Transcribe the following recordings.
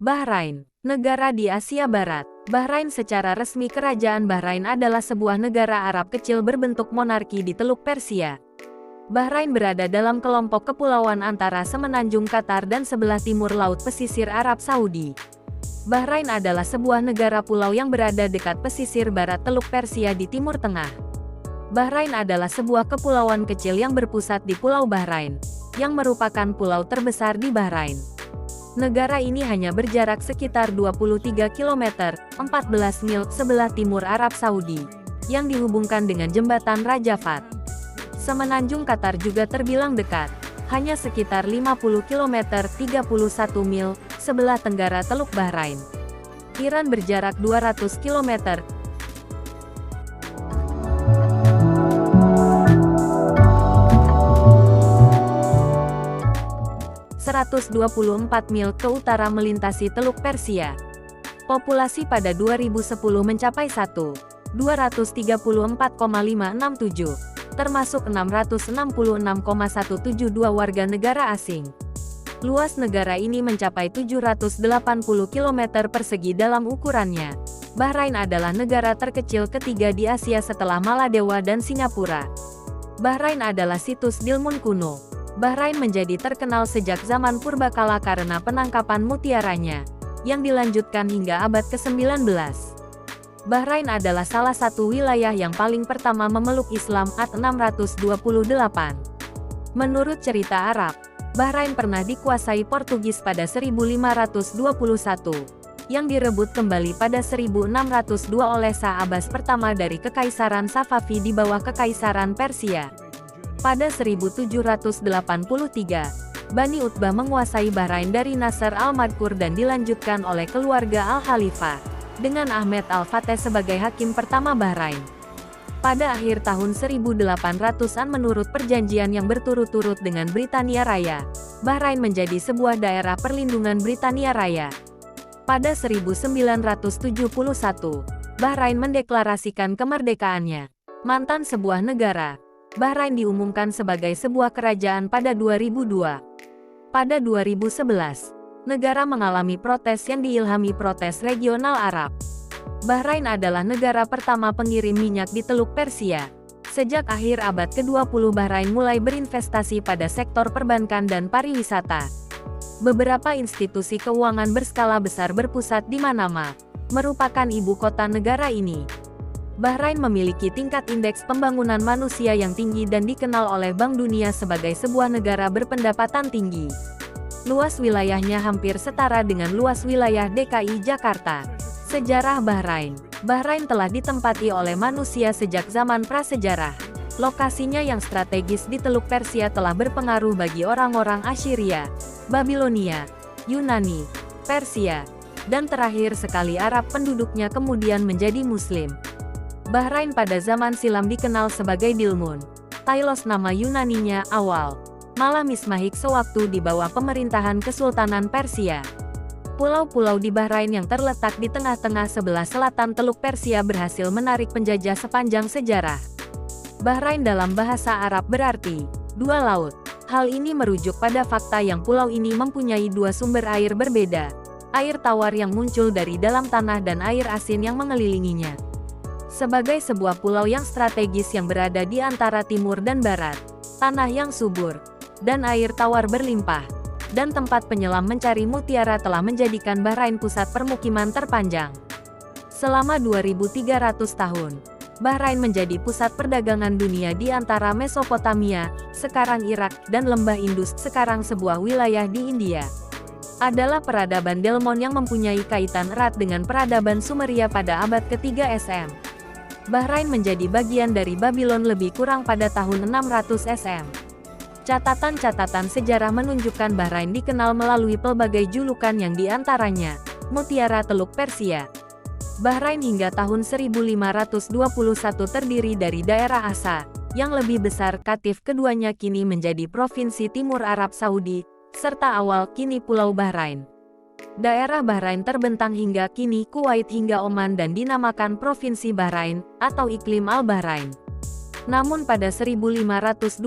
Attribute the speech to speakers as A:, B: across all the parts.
A: Bahrain, negara di Asia Barat. Bahrain secara resmi Kerajaan Bahrain adalah sebuah negara Arab kecil berbentuk monarki di Teluk Persia. Bahrain berada dalam kelompok kepulauan antara semenanjung Qatar dan sebelah timur Laut Pesisir Arab Saudi. Bahrain adalah sebuah negara pulau yang berada dekat pesisir barat Teluk Persia di Timur Tengah. Bahrain adalah sebuah kepulauan kecil yang berpusat di Pulau Bahrain, yang merupakan pulau terbesar di Bahrain. Negara ini hanya berjarak sekitar 23 km, 14 mil, sebelah timur Arab Saudi, yang dihubungkan dengan jembatan Raja Fat. Semenanjung Qatar juga terbilang dekat, hanya sekitar 50 km, 31 mil, sebelah tenggara Teluk Bahrain. Iran berjarak 200 km, 124 mil ke utara melintasi Teluk Persia. Populasi pada 2010 mencapai 1.234,567, termasuk 666,172 warga negara asing. Luas negara ini mencapai 780 km persegi dalam ukurannya. Bahrain adalah negara terkecil ketiga di Asia setelah Maladewa dan Singapura. Bahrain adalah situs Dilmun kuno. Bahrain menjadi terkenal sejak zaman purbakala karena penangkapan mutiaranya, yang dilanjutkan hingga abad ke-19. Bahrain adalah salah satu wilayah yang paling pertama memeluk Islam AD 628. Menurut cerita Arab, Bahrain pernah dikuasai Portugis pada 1521, yang direbut kembali pada 1602 oleh Shah Abbas pertama dari Kekaisaran Safavi di bawah Kekaisaran Persia. Pada 1783, Bani Utbah menguasai Bahrain dari Nasser al-Madkur dan dilanjutkan oleh keluarga Al-Khalifah, dengan Ahmed Al-Fateh sebagai hakim pertama Bahrain. Pada akhir tahun 1800-an menurut perjanjian yang berturut-turut dengan Britania Raya, Bahrain menjadi sebuah daerah perlindungan Britania Raya. Pada 1971, Bahrain mendeklarasikan kemerdekaannya. Mantan sebuah negara, Bahrain diumumkan sebagai sebuah kerajaan pada 2002. Pada 2011, negara mengalami protes yang diilhami protes regional Arab. Bahrain adalah negara pertama pengirim minyak di Teluk Persia. Sejak akhir abad ke-20 Bahrain mulai berinvestasi pada sektor perbankan dan pariwisata. Beberapa institusi keuangan berskala besar berpusat di Manama, merupakan ibu kota negara ini. Bahrain memiliki tingkat indeks pembangunan manusia yang tinggi dan dikenal oleh Bank Dunia sebagai sebuah negara berpendapatan tinggi. Luas wilayahnya hampir setara dengan luas wilayah DKI Jakarta. Sejarah Bahrain. Bahrain telah ditempati oleh manusia sejak zaman prasejarah. Lokasinya yang strategis di Teluk Persia telah berpengaruh bagi orang-orang Assyria, Babilonia, Yunani, Persia, dan terakhir sekali Arab. Penduduknya kemudian menjadi Muslim. Bahrain pada zaman silam dikenal sebagai Dilmun. Tailos nama Yunaninya awal. Malah Mismahik sewaktu di bawah pemerintahan Kesultanan Persia. Pulau-pulau di Bahrain yang terletak di tengah-tengah sebelah selatan Teluk Persia berhasil menarik penjajah sepanjang sejarah. Bahrain dalam bahasa Arab berarti dua laut. Hal ini merujuk pada fakta yang pulau ini mempunyai dua sumber air berbeda. Air tawar yang muncul dari dalam tanah dan air asin yang mengelilinginya. Sebagai sebuah pulau yang strategis yang berada di antara timur dan barat, tanah yang subur, dan air tawar berlimpah, dan tempat penyelam mencari mutiara telah menjadikan Bahrain pusat permukiman terpanjang. Selama 2300 tahun, Bahrain menjadi pusat perdagangan dunia di antara Mesopotamia, sekarang Irak, dan Lembah Indus, sekarang sebuah wilayah di India. Adalah peradaban Delmon yang mempunyai kaitan erat dengan peradaban Sumeria pada abad ke-3 SM. Bahrain menjadi bagian dari Babylon lebih kurang pada tahun 600 SM. Catatan-catatan sejarah menunjukkan Bahrain dikenal melalui pelbagai julukan yang diantaranya, Mutiara Teluk Persia. Bahrain hingga tahun 1521 terdiri dari daerah Asa, yang lebih besar. Katif keduanya kini menjadi Provinsi Timur Arab Saudi, serta awal kini Pulau Bahrain. Daerah Bahrain terbentang hingga kini Kuwait hingga Oman dan dinamakan Provinsi Bahrain, atau Iklim Al-Bahrain. Namun pada 1521,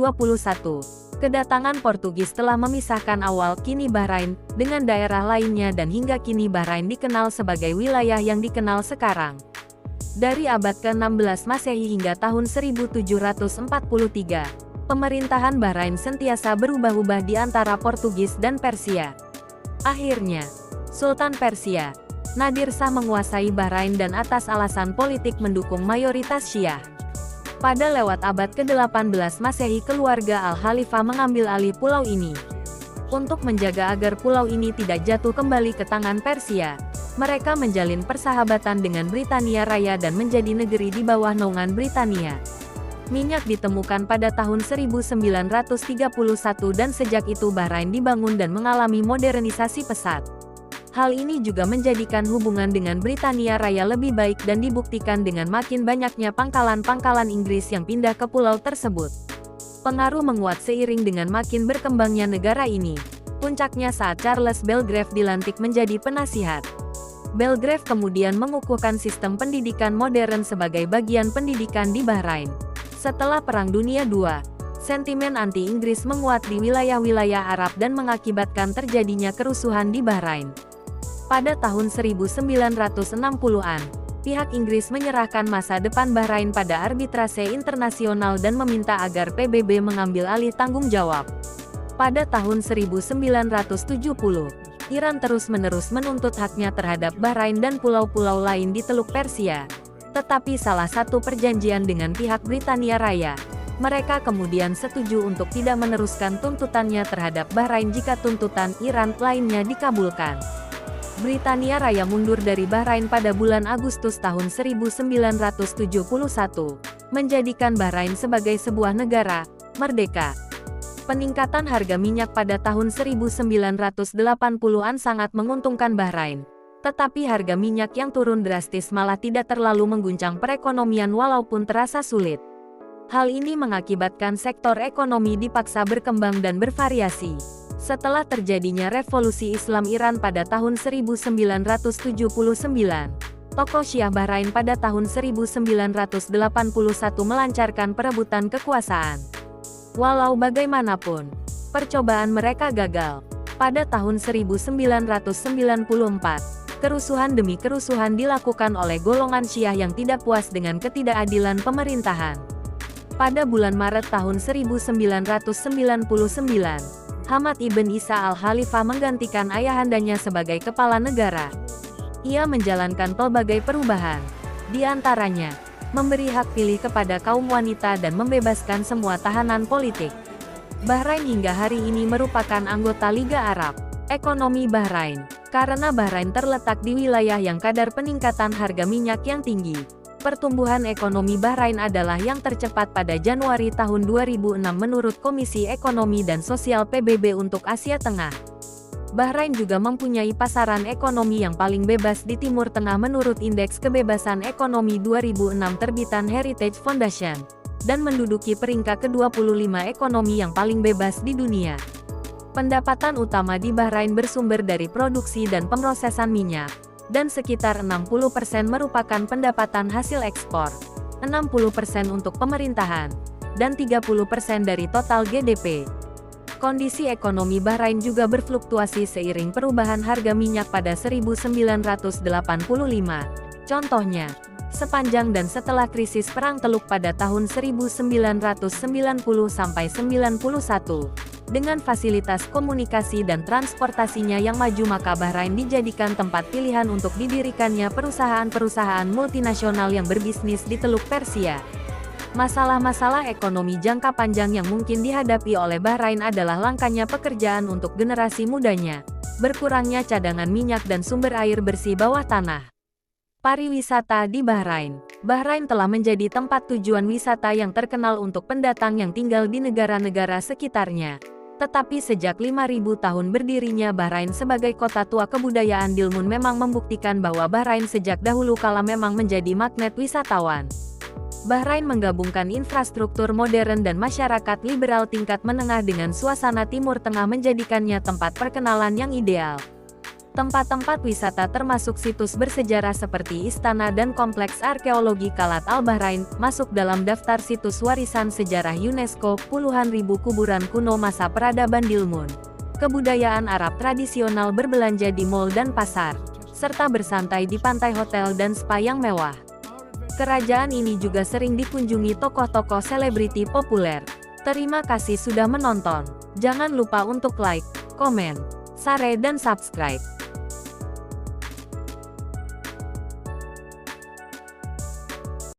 A: Kedatangan Portugis telah memisahkan awal kini Bahrain dengan daerah lainnya dan hingga kini Bahrain dikenal sebagai wilayah yang dikenal sekarang. Dari abad ke-16 Masehi hingga tahun 1743, pemerintahan Bahrain sentiasa berubah-ubah di antara Portugis dan Persia. Akhirnya, Sultan Persia, Nadir Shah menguasai Bahrain dan atas alasan politik mendukung mayoritas Syiah. Pada lewat abad ke-18 Masehi keluarga Al-Khalifah mengambil alih pulau ini. Untuk menjaga agar pulau ini tidak jatuh kembali ke tangan Persia, mereka menjalin persahabatan dengan Britania Raya dan menjadi negeri di bawah naungan Britania. Minyak ditemukan pada tahun 1931 dan sejak itu Bahrain dibangun dan mengalami modernisasi pesat. Hal ini juga menjadikan hubungan dengan Britania Raya lebih baik dan dibuktikan dengan makin banyaknya pangkalan-pangkalan Inggris yang pindah ke pulau tersebut. Pengaruh menguat seiring dengan makin berkembangnya negara ini. Puncaknya saat Charles Belgrave dilantik menjadi penasihat. Belgrave kemudian mengukuhkan sistem pendidikan modern sebagai bagian pendidikan di Bahrain. Setelah Perang Dunia II, sentimen anti-Inggris menguat di wilayah-wilayah Arab dan mengakibatkan terjadinya kerusuhan di Bahrain. Pada tahun 1960-an, pihak Inggris menyerahkan masa depan Bahrain pada arbitrase internasional dan meminta agar PBB mengambil alih tanggung jawab. Pada tahun 1970, Iran terus-menerus menuntut haknya terhadap Bahrain dan pulau-pulau lain di Teluk Persia. Tetapi salah satu perjanjian dengan pihak Britania Raya, mereka kemudian setuju untuk tidak meneruskan tuntutannya terhadap Bahrain jika tuntutan Iran lainnya dikabulkan. Britania Raya mundur dari Bahrain pada bulan Agustus tahun 1971, menjadikan Bahrain sebagai sebuah negara merdeka. Peningkatan harga minyak pada tahun 1980-an sangat menguntungkan Bahrain. Tetapi harga minyak yang turun drastis malah tidak terlalu mengguncang perekonomian walaupun terasa sulit. Hal ini mengakibatkan sektor ekonomi dipaksa berkembang dan bervariasi. Setelah terjadinya Revolusi Islam Iran pada tahun 1979, tokoh Syiah Bahrain pada tahun 1981 melancarkan perebutan kekuasaan. Walau bagaimanapun, percobaan mereka gagal. Pada tahun 1994, kerusuhan demi kerusuhan dilakukan oleh golongan Syiah yang tidak puas dengan ketidakadilan pemerintahan. Pada bulan Maret tahun 1999, Hamad ibn Isa al-Khalifah menggantikan ayahandanya sebagai kepala negara. Ia menjalankan pelbagai perubahan, di antaranya, memberi hak pilih kepada kaum wanita dan membebaskan semua tahanan politik. Bahrain hingga hari ini merupakan anggota Liga Arab. Ekonomi Bahrain. Karena Bahrain terletak di wilayah yang kadar peningkatan harga minyak yang tinggi, pertumbuhan ekonomi Bahrain adalah yang tercepat pada Januari tahun 2006 menurut Komisi Ekonomi dan Sosial PBB untuk Asia Tengah. Bahrain juga mempunyai pasaran ekonomi yang paling bebas di Timur Tengah menurut Indeks Kebebasan Ekonomi 2006 terbitan Heritage Foundation, dan menduduki peringkat ke-25 ekonomi yang paling bebas di dunia. Pendapatan utama di Bahrain bersumber dari produksi dan pemrosesan minyak, dan sekitar 60% merupakan pendapatan hasil ekspor, 60% untuk pemerintahan, dan 30% dari total GDP. Kondisi ekonomi Bahrain juga berfluktuasi seiring perubahan harga minyak pada 1985. Contohnya, sepanjang dan setelah krisis Perang Teluk pada tahun 1990-91, dengan fasilitas komunikasi dan transportasinya yang maju maka Bahrain dijadikan tempat pilihan untuk didirikannya perusahaan-perusahaan multinasional yang berbisnis di Teluk Persia. Masalah-masalah ekonomi jangka panjang yang mungkin dihadapi oleh Bahrain adalah langkanya pekerjaan untuk generasi mudanya, berkurangnya cadangan minyak dan sumber air bersih bawah tanah. Pariwisata di Bahrain. Bahrain telah menjadi tempat tujuan wisata yang terkenal untuk pendatang yang tinggal di negara-negara sekitarnya. Tetapi sejak 5.000 tahun berdirinya Bahrain sebagai kota tua kebudayaan Dilmun memang membuktikan bahwa Bahrain sejak dahulu kala memang menjadi magnet wisatawan. Bahrain menggabungkan infrastruktur modern dan masyarakat liberal tingkat menengah dengan suasana Timur Tengah menjadikannya tempat perkenalan yang ideal. Tempat-tempat wisata termasuk situs bersejarah seperti istana dan kompleks arkeologi Kalat Al-Bahrain, masuk dalam daftar situs warisan sejarah UNESCO. Puluhan ribu kuburan kuno masa peradaban Dilmun. Kebudayaan Arab tradisional berbelanja di mal dan pasar, serta bersantai di pantai hotel dan spa yang mewah. Kerajaan ini juga sering dikunjungi tokoh-tokoh selebriti populer. Terima kasih sudah menonton. Jangan lupa untuk like, komen, share dan subscribe.